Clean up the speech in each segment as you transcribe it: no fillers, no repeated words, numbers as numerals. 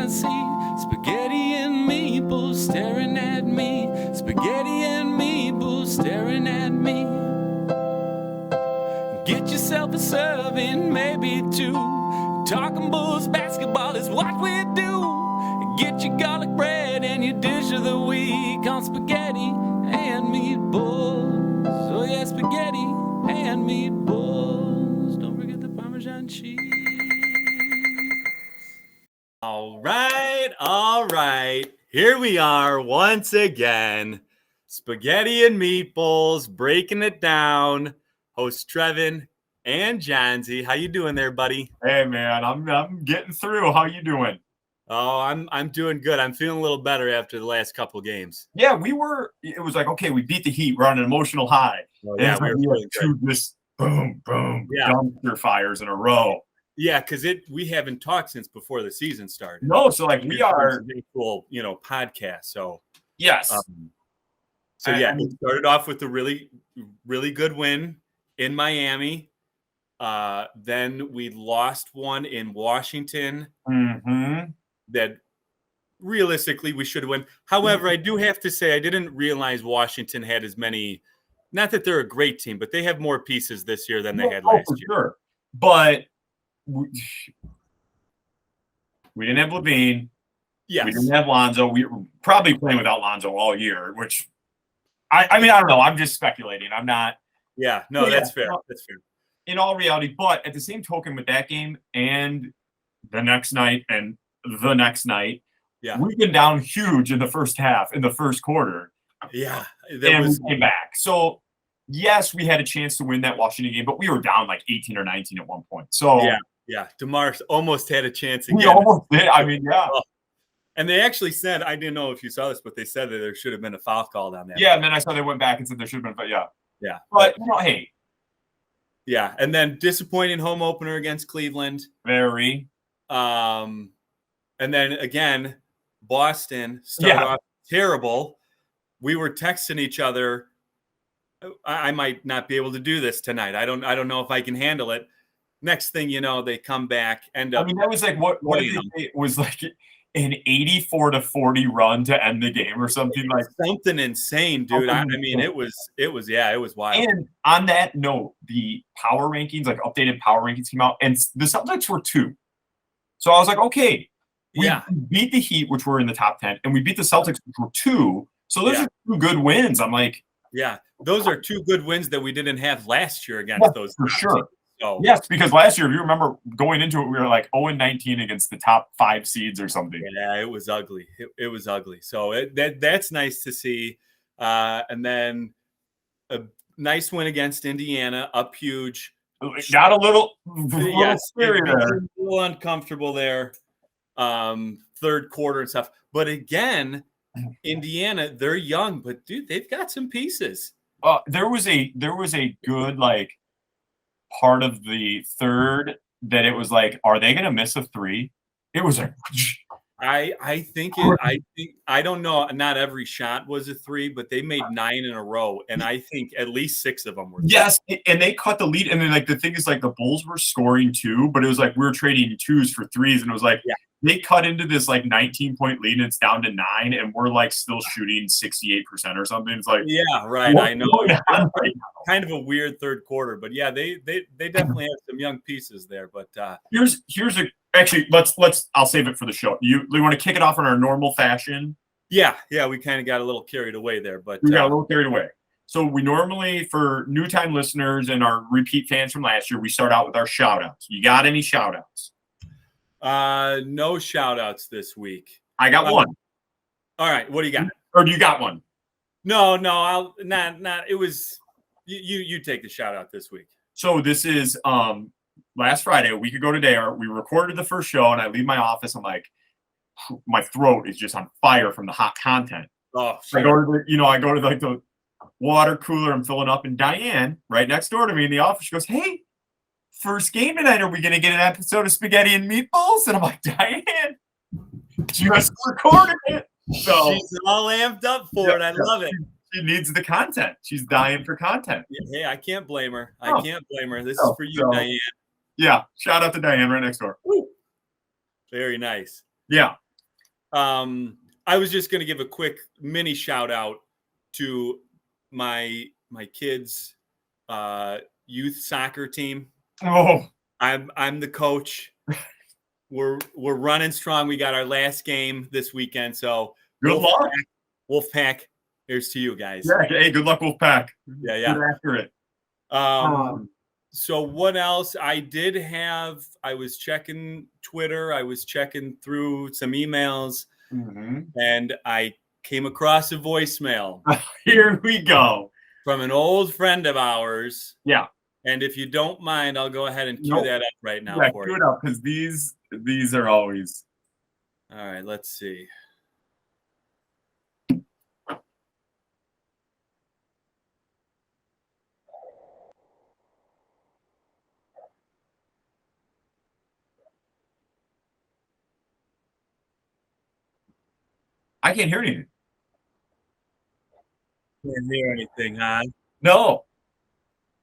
see spaghetti and meatballs staring at me. Spaghetti and meatballs staring at me. Get yourself a serving, maybe two. Talking Bulls basketball is what we do. Get your garlic bread and your dish of the week on spaghetti and meatballs. Oh yeah, spaghetti and meatballs. Don't forget the Parmesan cheese. All right. Here we are once again. Spaghetti and meatballs, breaking it down. Host Trevin and Johnsy. How you doing there, buddy? Hey man, I'm getting through. How you doing? Oh, I'm doing good. I'm feeling a little better after the last couple games. Yeah, it was like, okay, we beat the Heat. We're on an emotional high. Oh, yeah, we had two just boom, dumpster fires in a row. Yeah, because we haven't talked since before the season started. No, so like we are a cool, podcast. So yes. We started off with a really, really good win in Miami. Then we lost one in Washington. Mm-hmm. That realistically we should have won. However, I do have to say I didn't realize Washington had as many. Not that they're a great team, but they have more pieces this year than they had last year. Sure. But we didn't have Levine. Yes. We didn't have Lonzo. We were probably playing without Lonzo all year, which I mean, I don't know. I'm just speculating. I'm not. Yeah, no, that's fair. That's fair. In all reality, but at the same token with that game and the next night and the next night, we've been down huge in the first half, in the first quarter. Yeah. We came back. So, yes, we had a chance to win that Washington game, but we were down like 18 or 19 at one point. So, yeah. DeMar almost had a chance again. We almost did. I mean, yeah. And they actually said, I didn't know if you saw this, but they said that there should have been a foul called on that. Yeah, and then I saw they went back and said there should have been, but yeah. Yeah. But, hey. Yeah, and then disappointing home opener against Cleveland. Very. And then, again, Boston started off terrible. We were texting each other. I might not be able to do this tonight. I don't know if I can handle it. Next thing you know, they come back. That was like what did they say? It was like an 84-40 run to end the game or something like something insane, dude. I mean, it was wild. And on that note, the power rankings, like updated power rankings came out, and the Celtics were 2. So I was like, okay, we beat the Heat, which were in the top 10, and we beat the Celtics, which were 2. So those are 2 good wins. I'm like, those are 2 good wins that we didn't have last year against those for sure. Teams. So, yes, because last year, if you remember going into it, we were like 0-19 against the top 5 seeds or something. Yeah, it was ugly. It was ugly. So that's nice to see. And then a nice win against Indiana, up huge. Got a little uncomfortable there. Third quarter and stuff. But again, Indiana, they're young, but dude, they've got some pieces. There was a good part of the third that it was like, are they going to miss a 3? It was like, I think I don't know. Not every shot was a 3, but they made 9 in a row, and I think at least 6 of them were. Yes, and they cut the lead, and then the thing is the Bulls were scoring 2, but it was like we were trading 2s for 3s, and it was like they cut into this 19-point lead, and it's down to 9, and we're still shooting 68% or something. It's like I know. Kind of a weird third quarter, but they definitely have some young pieces there. But actually, I'll save it for the show. You want to kick it off in our normal fashion? Yeah, we kind of got a little carried away there, but we got a little carried away. So we normally, for new time listeners and our repeat fans from last year, we start out with our shout outs. You got any shout outs? No shout outs this week. I got one. All right, what do you got? Or do you got one? No, I'll not. It was you take the shout out this week. So this is last Friday, a week ago today. We recorded the first show, and I leave my office. I'm like, my throat is just on fire from the hot content. Oh, sure. I go to the water cooler. I'm filling up, and Diane, right next door to me in the office, she goes, "Hey, first game tonight. Are we going to get an episode of Spaghetti and Meatballs?" And I'm like, Diane, just recorded it. So she's all amped up for it. I love it. She needs the content. She's dying for content. Hey, I can't blame her. I can't blame her. This is for you, Diane. Yeah. Shout out to Diane right next door. Woo. Very nice. Yeah. I was just going to give a quick mini shout out to my kids' youth soccer team. Oh, I'm the coach. We're running strong. We got our last game this weekend, so good luck. Wolfpack. Here's to you guys. Yeah, hey, good luck, Wolfpack. Yeah. Get after it. So what else? I was checking Twitter. I was checking through some emails, and I came across a voicemail. Here we go. From an old friend of ours. Yeah. And if you don't mind, I'll go ahead and cue that up right now for you. Cue it up, because these are always. All right, let's see. I can't hear anything. Can't hear anything, huh? No.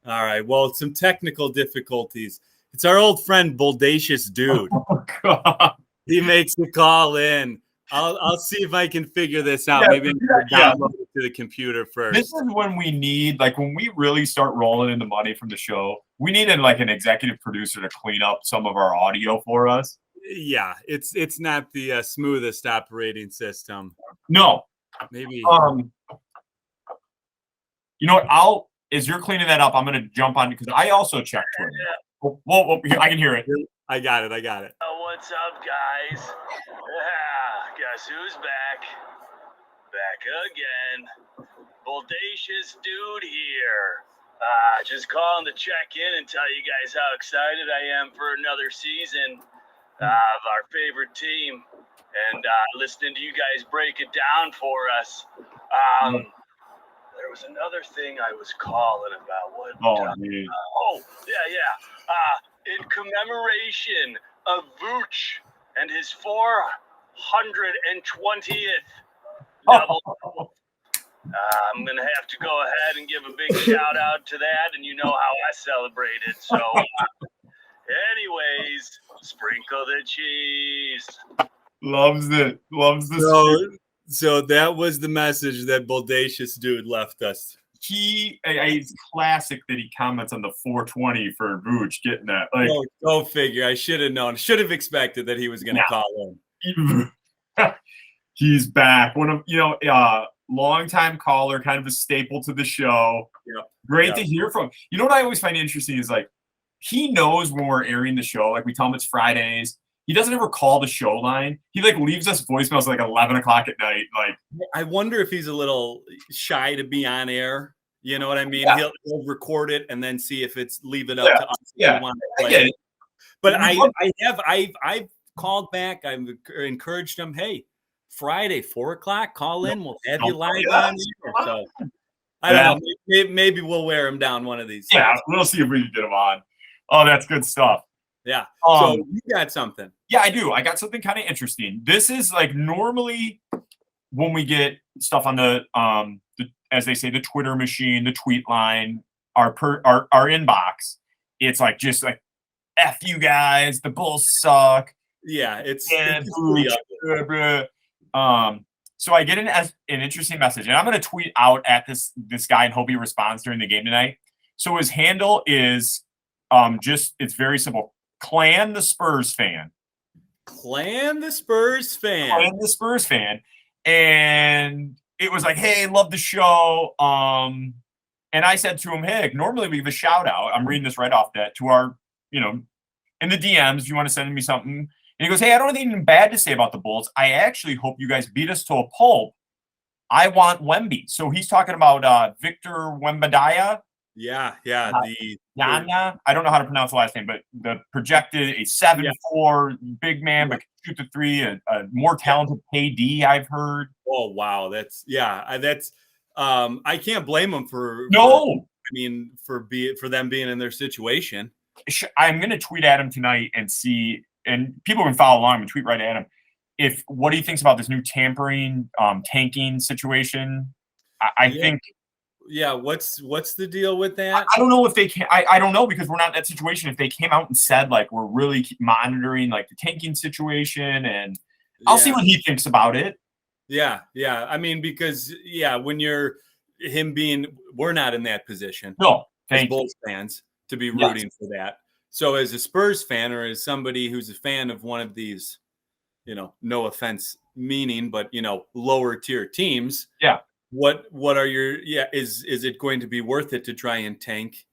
All right. Well, some technical difficulties. It's our old friend, Boldacious Dude. Oh, God. He makes the call in. I'll see if I can figure this out. Maybe download it to the computer first. This is when we need, like, when we really start rolling in the money from the show, we needed like an executive producer to clean up some of our audio for us. Yeah, it's not the smoothest operating system. No. Maybe. You know what? As you're cleaning that up, I'm going to jump on, because I also checked Twitter. Yeah. Whoa, I can hear it. I got it. What's up, guys? Guess who's back? Back again. Boldacious Dude here. Just calling to check in and tell you guys how excited I am for another season of our favorite team, and listening to you guys break it down for us. There was another thing I was calling about. In commemoration of Vooch and his 420th double. I'm going to have to go ahead and give a big shout out to that, and you know how I celebrated. So, anyways, sprinkle the cheese. Loves it. Loves the So that was the message that Boldacious Dude left us. It's classic that he comments on the 420 for Vooch getting that. Like, go figure. I should have known. Should have expected that he was going to call in. He's back. One of longtime caller, kind of a staple to the show. Yeah. Great to hear from. You know what I always find interesting is, like, he knows when we're airing the show. Like, we tell him it's Fridays. He doesn't ever call the show line. He leaves us voicemails like 11 o'clock at night. Like, I wonder if he's a little shy to be on air. You know what I mean? Yeah. He'll record it and then see if leave it up to us. Yeah, I get it. But I've called back. I've encouraged him. Hey, Friday 4:00, call in. We'll have you live on here. So I don't know. Maybe we'll wear him down one of these. Yeah, we'll see if we can get him on. Oh, that's good stuff. Yeah. So you got something. Yeah, I do. I got something kind of interesting. This is like normally when we get stuff on the as they say, the Twitter machine, the tweet line, our inbox. It's like just like F you guys, the Bulls suck. Yeah, it's so I get an interesting message, and I'm going to tweet out at this guy and hope he responds during the game tonight. So his handle is it's very simple. Clan the Spurs fan. Clan the Spurs fan. Clan the Spurs fan. And it was like, hey, love the show. And I said to him, hey, normally we give a shout out. I'm reading this right off that to our, in the DMs, if you want to send me something. And he goes, hey, I don't have anything bad to say about the Bulls. I actually hope you guys beat us to a pulp. I want Wemby. So he's talking about Victor Wembanyama. Yeah. Yanya. I don't know how to pronounce the last name, but the projected a 7'4" big man, but can shoot the three, a more talented KD, I've heard. Oh wow, that's I can't blame them for them being in their situation. I'm gonna tweet at him tonight and see, and people can follow along and tweet right at him. What he thinks about this new tampering, tanking situation. I think. Yeah, what's the deal with that? I don't know if they can. I don't know, because we're not in that situation. If they came out and said, like, we're really monitoring like the tanking situation, and I'll see what he thinks about it. Yeah. I mean, because when you're we're not in that position. No, as Bulls fans to be rooting for that. So as a Spurs fan, or as somebody who's a fan of one of these, no offense meaning, but lower tier teams. Yeah. What are your is it going to be worth it to try and tank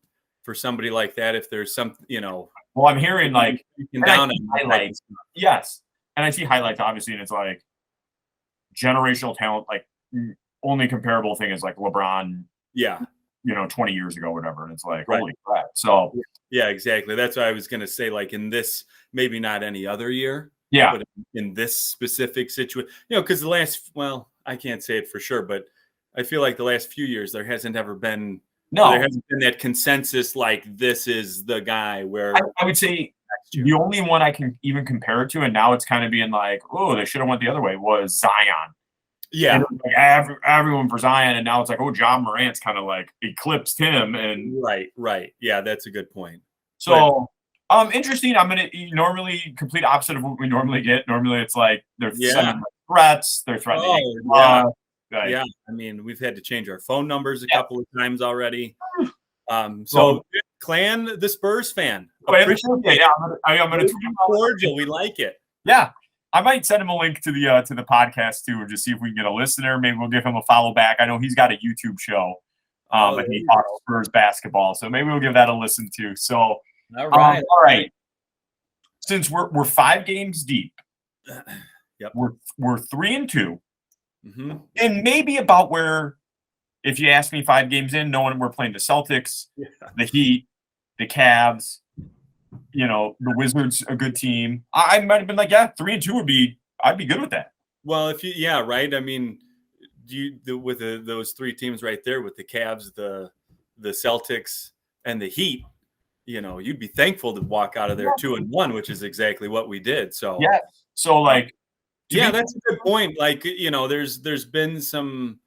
for somebody like that if there's some Well, I'm hearing like highlights. Yes. And I see highlights obviously, and it's like generational talent, like only comparable thing is like LeBron. Yeah. 20 years ago, whatever. And it's like, right. Holy crap. So yeah, exactly. That's what I was going to say. Like in this, maybe not any other year. Yeah. But in this specific situation, because I can't say it for sure, but I feel like the last few years, there hasn't ever been, there hasn't been that consensus. Like this is the guy where I would say the only one I can even compare it to, and now it's kind of being like, oh, they should have went the other way, was Zion. Yeah. Like everyone for Zion, and now it's like, oh, John Morant's kind of like eclipsed him. And right. Yeah, that's a good point. So interesting. I'm gonna normally complete opposite of what we normally get. Normally it's like they're sending threats, they're threatening. I mean, we've had to change our phone numbers a couple of times already. So Clan the Spurs fan. I'm gonna cordial. We like it. Yeah. I might send him a link to the podcast too, and just see if we can get a listener. Maybe we'll give him a follow back. I know he's got a YouTube show, and he talks Spurs basketball, so maybe we'll give that a listen to. So, all right. Since we're 5 games deep, yep, we're 3-2, mm-hmm. and maybe about where, if you ask me 5 games in, knowing we're playing the Celtics, the Heat, the Cavs. The Wizards, a good team. I might have been like, 3-2 I'd be good with that. Well, right. I mean, with those 3 teams right there, with the Cavs, the Celtics, and the Heat, you'd be thankful to walk out of there 2-1, which is exactly what we did. So So like, that's a good point. Like, there's been some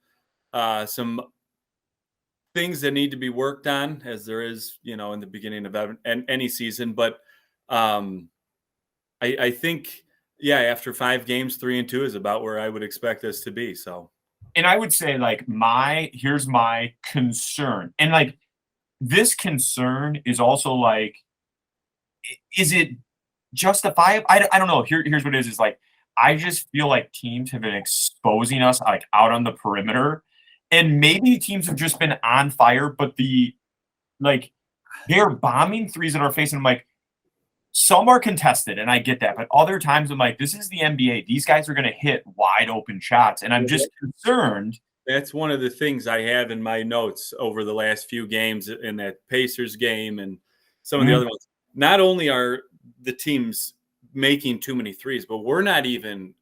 things that need to be worked on, as there is, in the beginning of any season. But I think, after 5 games, 3-2 is about where I would expect us to be. So, and I would say like here's my concern, and like this concern is also like, is it justifiable? I don't know. Here's what it is like, I just feel like teams have been exposing us like out on the perimeter. And maybe teams have just been on fire, but they're bombing threes that are facing them. Like, some are contested, and I get that. But other times I'm like, this is the NBA. These guys are going to hit wide open shots. And I'm just concerned. That's one of the things I have in my notes over the last few games in that Pacers game and some of the other ones. Not only are the teams making too many threes, but we're not even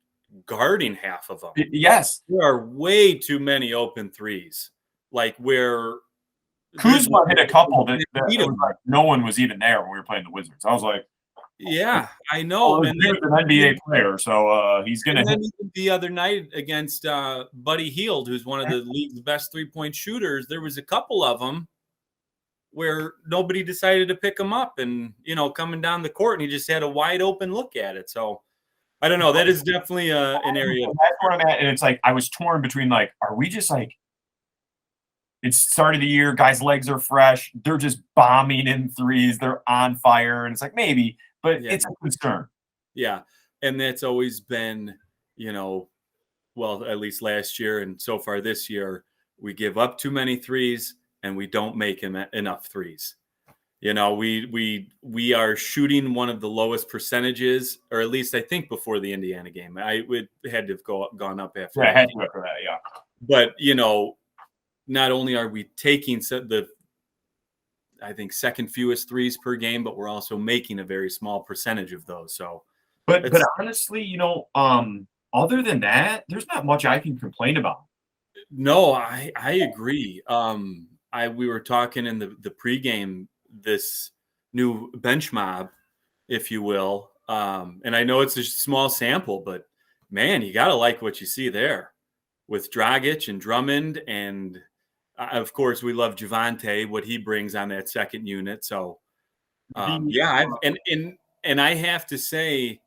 guarding half of them. Yes. There are way too many open threes. Like where Kuzma hit a couple that like no one was even there when we were playing the Wizards. I was like, yeah, I know. And he's an NBA player, so he's going to hit. The other night against Buddy Hield, who's one of the league's best 3-point shooters, there was a couple of them where nobody decided to pick him up and, coming down the court, and he just had a wide open look at it. So, I don't know. That is definitely an area. That's where I'm at. And it's like, I was torn between like, are we just like, it's start of the year, guys' legs are fresh. They're just bombing in threes. They're on fire. And it's like, maybe, but it's a concern. Yeah. And that's always been, at least last year and so far this year, we give up too many threes and we don't make enough threes. We are shooting one of the lowest percentages, or at least I think before the Indiana game. I would had to have gone up after. Yeah, I had to go after that. Yeah. But not only are we taking I think second fewest threes per game, but we're also making a very small percentage of those. So, but honestly, other than that, there's not much I can complain about. No, I agree. We were talking in the pregame. This new bench mob, if you will. And I know it's a small sample, but man, you got to like what you see there with Dragic and Drummond. And of course we love Javante, what he brings on that second unit. So and I have to say,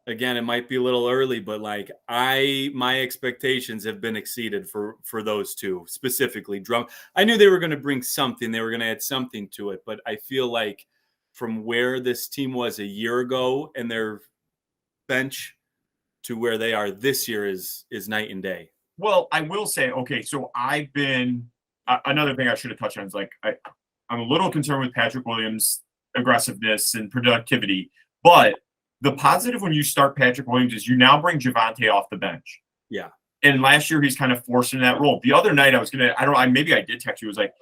again, it might be a little early, but like my expectations have been exceeded for those two specifically. Drum. I knew they were going to bring something. They were going to add something to it, but I feel like from where this team was a year ago and their bench to where they are this year is night and day. Well, I will say, okay, so I've been another thing I should have touched on is like I'm a little concerned with Patrick Williams' aggressiveness and productivity, but the positive when you start Patrick Williams is you now bring Javonte off the bench. Yeah. And last year he's kind of forced in that role. The other night maybe I did text you. It was like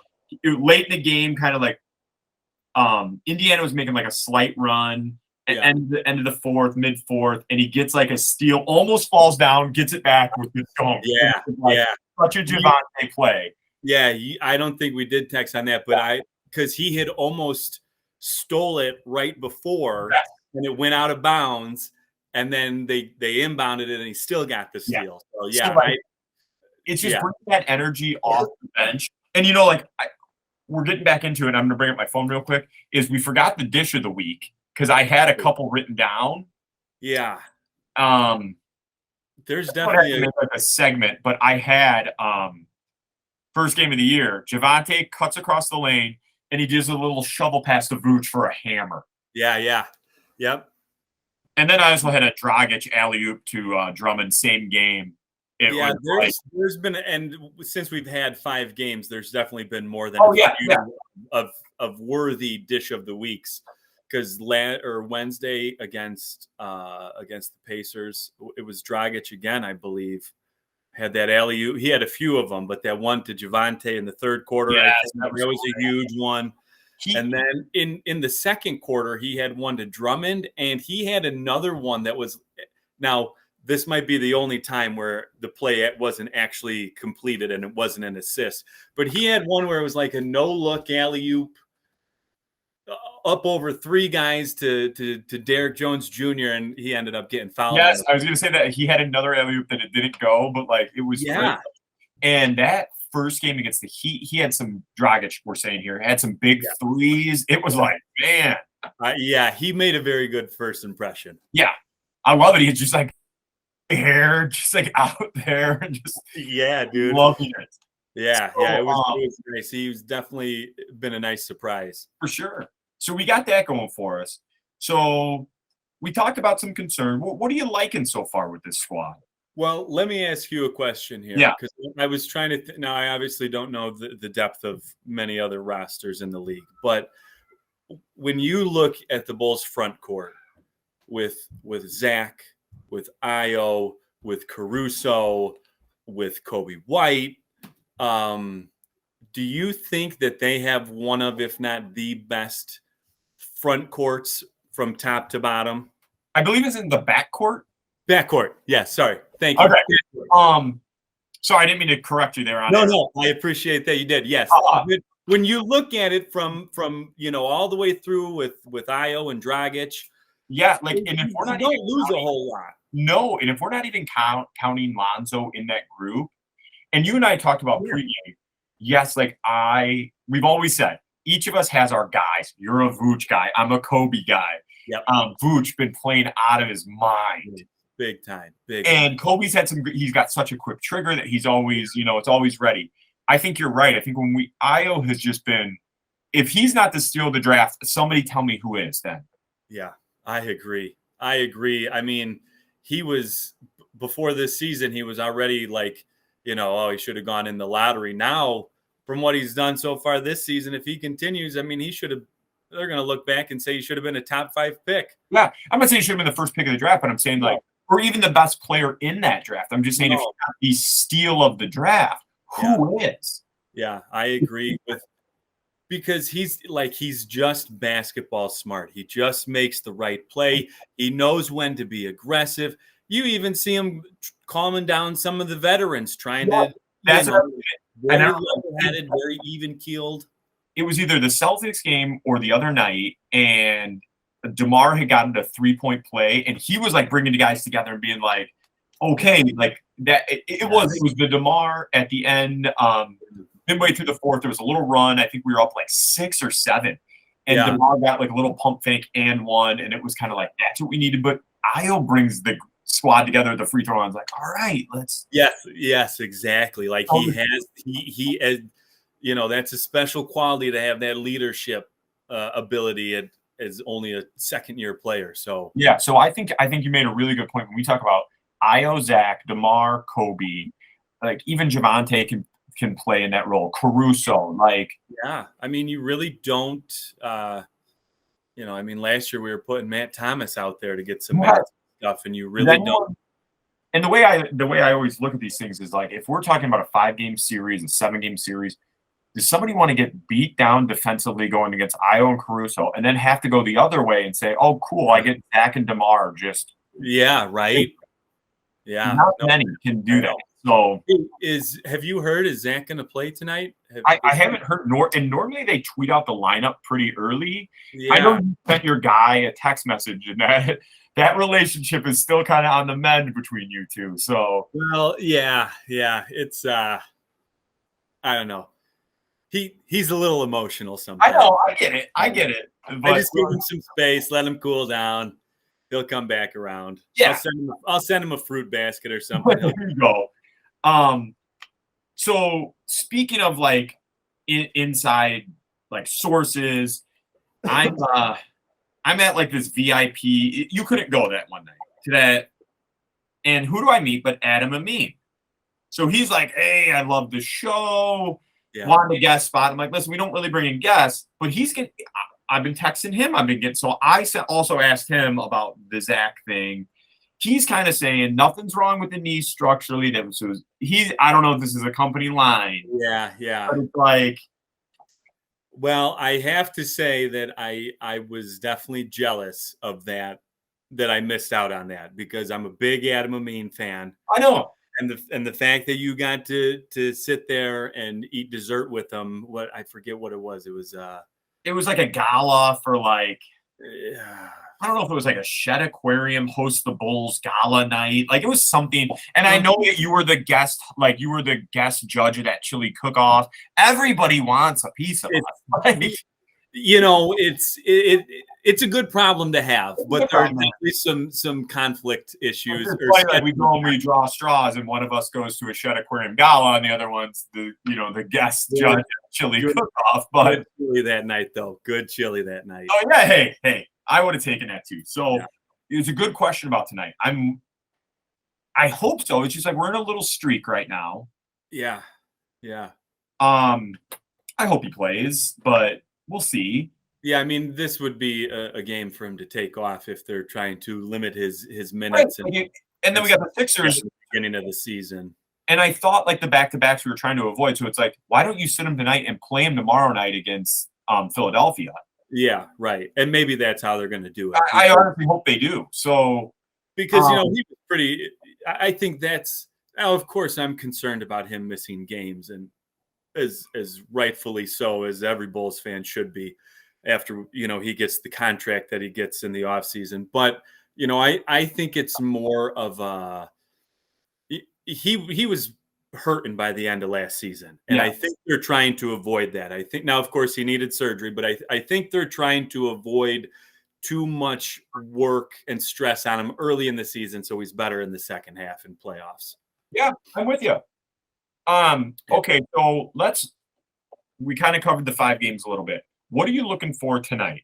late in the game, kind of like Indiana was making like a slight run. End of the fourth, mid fourth, and he gets like a steal, almost falls down, gets it back with his dunk. Yeah. Such a Javonte play. Yeah, I don't think we did text on that, but because he had almost stole it right before, and it went out of bounds, and then they inbounded it, and he still got the steal. So it's just bringing that energy off the bench, and we're getting back into it. I'm going to bring up my phone real quick. Is we forgot the dish of the week. Because I had a couple written down. Yeah. There's definitely a segment, but I had first game of the year. Javonte cuts across the lane, and he does a little shovel pass to Vooch for a hammer. Yeah. Yep. And then I also had a Dragic alley-oop to Drummond, same game. There's been, and since we've had 5 games, there's definitely been more than of worthy dish of the weeks. Because Wednesday against the Pacers, it was Dragic again, I believe, had that alley-oop. He had a few of them, but that one to Javonte in the third quarter, that was a huge one. And then in the second quarter, he had one to Drummond, and he had another one that was – now, this might be the only time where the play wasn't actually completed and it wasn't an assist. But he had one where it was like a no-look alley-oop, up over 3 guys to Derrick Jones Jr., and he ended up getting fouled. Yes, I was going to say that he had another alley-oop that it didn't go, but like it was great. And that first game against the Heat, he had some Dragic, we're saying here, had some big threes. It was like, man. He made a very good first impression. Yeah, I love it. He's just like hair, just like out there, and just dude, loving it. Yeah, it was nice. He's definitely been a nice surprise for sure. So we got that going for us. So we talked about some concern. What are you liking so far with this squad? Well, let me ask you a question here. Yeah. Because I was trying to now I obviously don't know the depth of many other rosters in the league. But when you look at the Bulls front court with Zach, with Ayo, with Caruso, with Kobe White, do you think that they have one of, if not the best front courts from top to bottom? I believe it's in the backcourt. Backcourt. Yeah. Sorry. Thank you. Okay. Sorry, I didn't mean to correct you there. No. I appreciate that you did. Yes. When you look at it from all the way through with Ayo and Dragic. Yeah. Like, and if we're not don't lose a whole lot. No. And if we're not even counting Lonzo in that group, and you and I talked about pregame. Yes. Like we've always said, each of us has our guys. You're a Vooch guy. I'm a Kobe guy. Yep. Vooch been playing out of his mind. Big time. And Kobe's had he's got such a quick trigger that he's always, it's always ready. I think you're right. I think Ayo has just been, if he's not the steal of the draft, somebody tell me who is then. Yeah, I agree. I mean, he was, before this season, he was already like, he should have gone in the lottery. Now, from what he's done so far this season, if he continues, I mean, they're going to look back and say he should have been a top 5 pick. Yeah. I'm not saying he should have been the first pick of the draft, but I'm saying or even the best player in that draft. I'm just saying if he's steal of the draft, who is? Yeah, I agree because he's just basketball smart. He just makes the right play. He knows when to be aggressive. You even see him calming down some of the veterans, trying to very level-headed, very even-keeled. It was either the Celtics game or the other night, and DeMar had gotten a 3-point play, and he was like bringing the guys together and being like, okay, like that. It was the DeMar at the end. Midway through the fourth, there was a little run. I think we were up like 6 or 7, and DeMar got like a little pump fake and one, and it was kind of like that's what we needed. But Io brings the squad together at the free throw line. Like, all right, let's. Yes, exactly. Like he has, that's a special quality to have that leadership ability as only a second-year player. So yeah, so I think you made a really good point when we talk about Io, Zach, DeMar, Kobe, like even Javante can play in that role. Caruso, like yeah, I mean, you really don't. I mean, last year we were putting Matt Thomas out there to get some minutes and stuff, and you really don't. And the way I always look at these things is like, if we're talking about a 5-game series, a 7-game series, does somebody want to get beat down defensively going against Io and Caruso, and then have to go the other way and say, "Oh, cool, I get Zach and DeMar"? Just right. Yeah, not many can do that. So, have you heard? Is Zach going to play tonight? I haven't heard. And normally they tweet out the lineup pretty early. Yeah. I know you sent your guy a text message, and that relationship is still kind of on the mend between you two. So, well, yeah, it's I don't know. He's a little emotional sometimes. I know, I get it. But I just give him some space, let him cool down. He'll come back around. Yeah, I'll send him a fruit basket or something. There you go. So speaking of like inside like sources, I'm at like this VIP. You couldn't go that one night to that. And who do I meet but Adam Amin? So he's like, "Hey, I love the show. Want a guest spot?" I'm like, "Listen, we don't really bring in guests, but I've been texting him. So I also asked him about the Zach thing. He's kind of saying nothing's wrong with the knee structurally. I don't know if this is a company line. Yeah. But it's like, well, I have to say that I was definitely jealous of that I missed out on that, because I'm a big Adam Amin fan. I know. And the fact that you got to sit there and eat dessert with him, I forget what it was. It was like a gala for like, I don't know if it was like a Shed Aquarium host the Bulls gala night. Like it was something. And I know that you were the guest, judge of that chili cook-off. Everybody wants a piece of it. It's a good problem to have, but there's definitely some conflict issues. Like we go and we draw straws, and one of us goes to a Shed Aquarium gala, and the other one's the guest judge chili cook-off. But good chili that night, though. Good chili that night. Oh yeah, hey, I would have taken that too. So it's a good question about tonight. I hope so. It's just like we're in a little streak right now. Yeah. I hope he plays, but we'll see. Yeah, I mean, this would be a game for him to take off if they're trying to limit his minutes. Right. And then we got the Sixers at the beginning of the season. And I thought like the back-to-backs we were trying to avoid. So it's like, why don't you sit him tonight and play him tomorrow night against Philadelphia? Yeah, right. And maybe that's how they're going to do it. I honestly hope they do. So because he was pretty. I think that's. Now, of course, I'm concerned about him missing games, and as rightfully so, as every Bulls fan should be, after he gets the contract that he gets in the offseason. But I think it's more of a he was hurting by the end of last season, and I think they're trying to avoid that. I think now, of course, he needed surgery, but I think they're trying to avoid too much work and stress on him early in the season, so he's better in the second half in playoffs. Yeah, I'm with you. Okay, so we kind of covered the 5 games a little bit. What are you looking for tonight?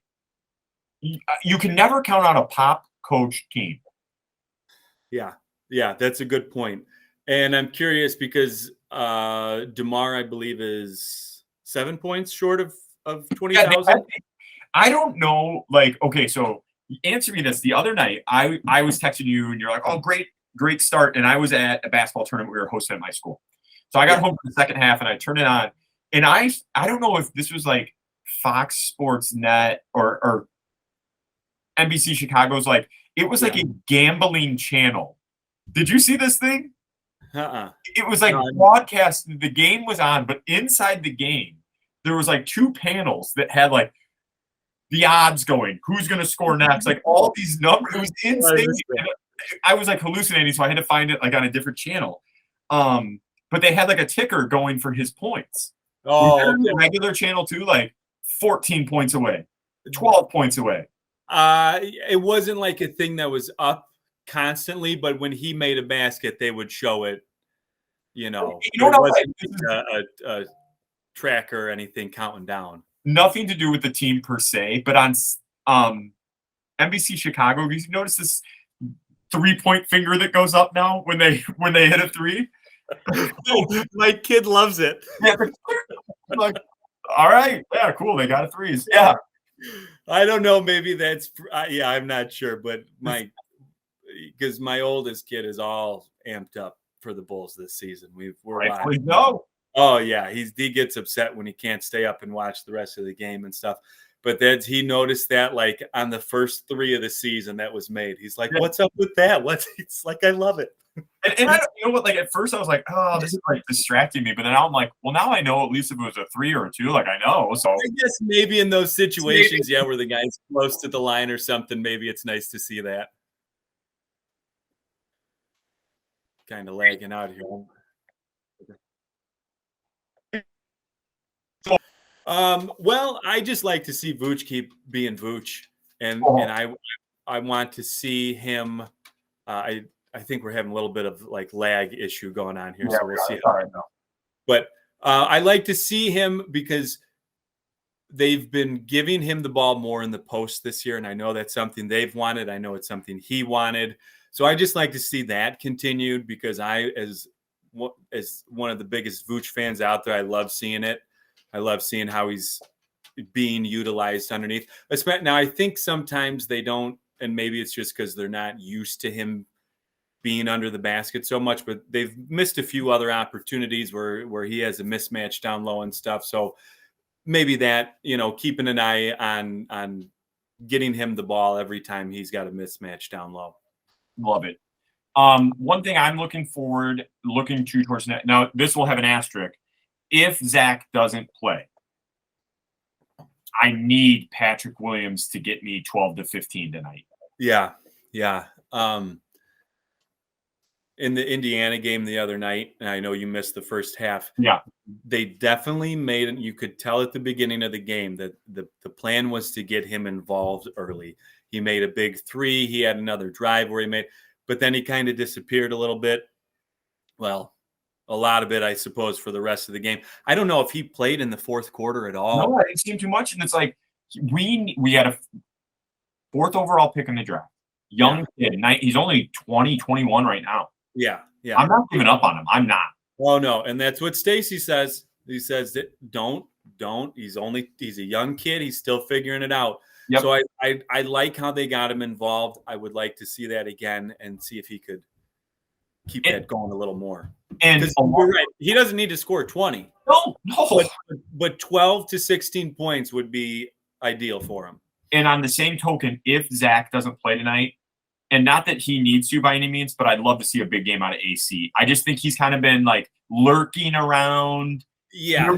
You can never count out a Pop coach team. Yeah, that's a good point. And I'm curious because DeMar, I believe, is 7 points short of 20,000. I don't know. Like, okay, so answer me this. The other night, I was texting you, and you're like, "Oh, great start." And I was at a basketball tournament we were hosting at my school. So I got home for the second half, and I turned it on. And I don't know if this was like Fox Sports Net or NBC Chicago's, like, it was like a gambling channel. Did you see this thing? It was like broadcast. The game was on, but inside the game, there was like 2 panels that had like the odds going, who's going to score next, like all these numbers. It was insane. I was like hallucinating, so I had to find it like on a different channel. But they had like a ticker going for his points. Oh, the regular channel too, like 14 points away, 12 points away. It wasn't like a thing that was up constantly, but when he made a basket, they would show it. You know what it else? wasn't a tracker or anything counting down. Nothing to do with the team per se, but on NBC Chicago, have you noticed this 3-point finger that goes up now when they hit a three? Oh, my kid loves it. Yeah, like, all right, yeah, cool. They got a threes. Yeah, I don't know. Maybe that's yeah. I'm not sure, but because my oldest kid is all amped up for the Bulls this season. We're watching. No. Oh yeah, he gets upset when he can't stay up and watch the rest of the game and stuff. But he noticed that like on the first 3 of the season that was made. He's like, "What's up with that? It's like I love it." And I don't, you know what? Like at first I was like, "Oh, this is like distracting me," but then now I'm like, "Well, now I know at least if it was a 3 or a 2, like I know." So I guess maybe in those situations, yeah, where the guy's close to the line or something, maybe it's nice to see that. Kind of lagging out here. Well, I just like to see Vooch keep being Vooch, and I want to see him. I think we're having a little bit of like lag issue going on here, so we'll see. But I like to see him because they've been giving him the ball more in the post this year, and I know that's something they've wanted. I know it's something he wanted, so I just like to see that continued because as one of the biggest Vooch fans out there, I love seeing it. I love seeing how he's being utilized underneath. Now, I think sometimes they don't, and maybe it's just because they're not used to him being under the basket so much, but they've missed a few other opportunities where he has a mismatch down low and stuff. So maybe that, keeping an eye on getting him the ball every time he's got a mismatch down low. Love it. One thing I'm looking to towards now, this will have an asterisk. If Zach doesn't play, I need Patrick Williams to get me 12 to 15 tonight. Yeah. In the Indiana game the other night, and I know you missed the first half. Yeah. They definitely made it. You could tell at the beginning of the game that the plan was to get him involved early. He made a big 3. He had another drive where he made, but then he kind of disappeared a little bit. Well, a lot of it, I suppose, for the rest of the game. I don't know if he played in the fourth quarter at all. No, I didn't see him too much. And it's like we had a 4th overall pick in the draft. Young kid. He's only 20, 21 right now. Yeah. I'm not giving up on him. I'm not. Oh, no. And that's what Stacey says. He says that don't. He's a young kid. He's still figuring it out. Yep. So I like how they got him involved. I would like to see that again and see if he could keep that going a little more. And you're right. He doesn't need to score 20. No. But 12 to 16 points would be ideal for him. And on the same token, if Zach doesn't play tonight, and not that he needs to by any means, but I'd love to see a big game out of AC. I just think he's kind of been like lurking around. Yeah.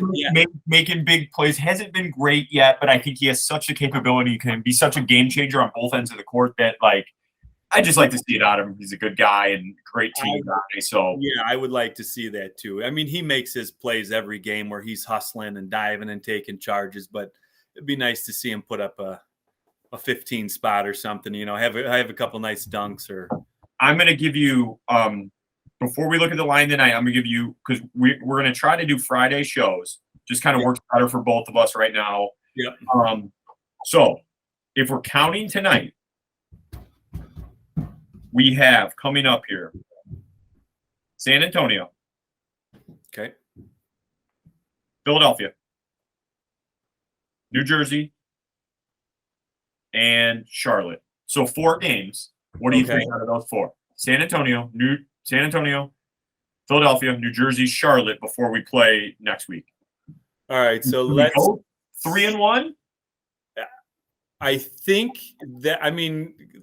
Making big plays. Hasn't been great yet, but I think he has such a capability. He can be such a game changer on both ends of the court that like I just like to see it out of him. He's a good guy and great team guy. So yeah, I would like to see that too. I mean, he makes his plays every game where he's hustling and diving and taking charges, but it'd be nice to see him put up a 15 spot or something, have a couple nice dunks. Or I'm going to give you, before we look at the line tonight, I'm going to give you, because we're going to try to do Friday shows. Just kind of works better for both of us right now. Yeah. So if we're counting tonight, we have coming up here San Antonio. Okay. Philadelphia. New Jersey. And Charlotte. So 4 games. What do you think out of those 4? San Antonio, Philadelphia, New Jersey, Charlotte before we play next week. All right. So let's go 3-1. I think that,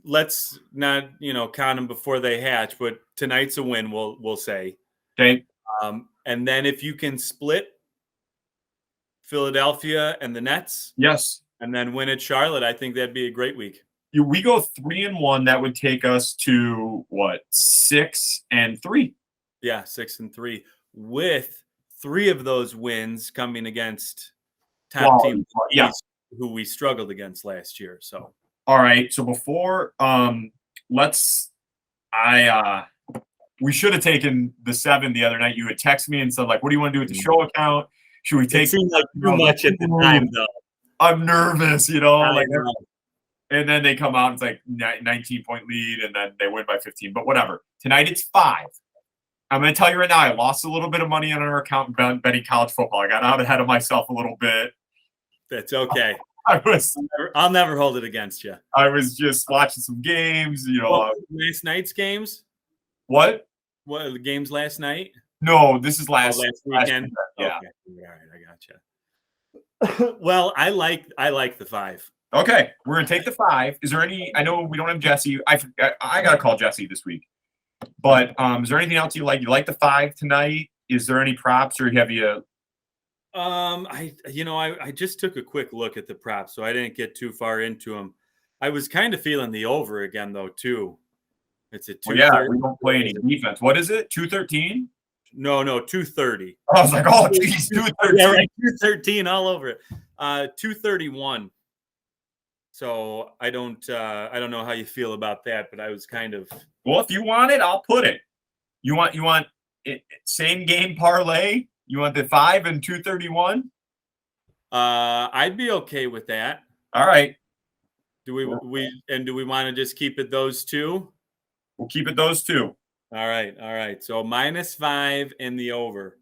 let's not, count them before they hatch, but tonight's a win, we'll say. Okay. And then if you can split Philadelphia and the Nets. Yes. And then win at Charlotte, I think that'd be a great week. We go 3-1. That would take us to what? 6-3. Yeah, 6-3. With 3 of those wins coming against top teams who we struggled against last year. So All right. So before we should have taken the 7 the other night. You had texted me and said, like, what do you want to do with the show account? Should we take It seemed like too much at the time, though. I'm nervous, you know. I know. And then they come out and it's like 19-point lead, and then they win by 15. But whatever. Tonight it's 5. I'm going to tell you right now, I lost a little bit of money on our account betting college football. I got out ahead of myself a little bit. That's okay. I'll never hold it against you. I was just watching some games, you know. Last night's games? What? What, the games last night? No, this is last weekend. Yeah. Okay. All right, I gotcha. Well, I like the 5. Okay, we're gonna take the 5. Is there any? I know we don't have Jesse. I gotta call Jesse this week. But is there anything else you like? You like the 5 tonight? Is there any props, or have you? I just took a quick look at the props, so I didn't get too far into them. I was kind of feeling the over again, though, too. It's a 230. Yeah, we don't play any defense. What is it? 213? No, 230. I was like, oh, geez, 213. Yeah, right, 213 all over it. 231. So I don't know how you feel about that, but I was kind of. Well, if you want it, I'll put it. You want it, same game parlay? You want the 5 and 231? I'd be okay with that. All right. Do we want to just keep it those 2? We'll keep it those 2. All right. So -5 in the over.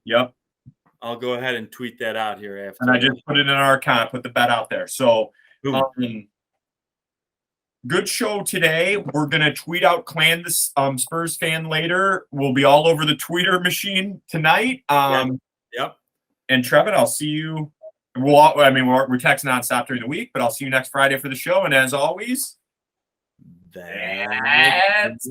Yep. I'll go ahead and tweet that out here after. And I just put it in our account, put the bet out there. So good show today. We're going to tweet out Clan the Spurs fan later. We'll be all over the Twitter machine tonight. Yep. And Trevin, I'll see you. We're texting nonstop during the week, but I'll see you next Friday for the show. And as always, that's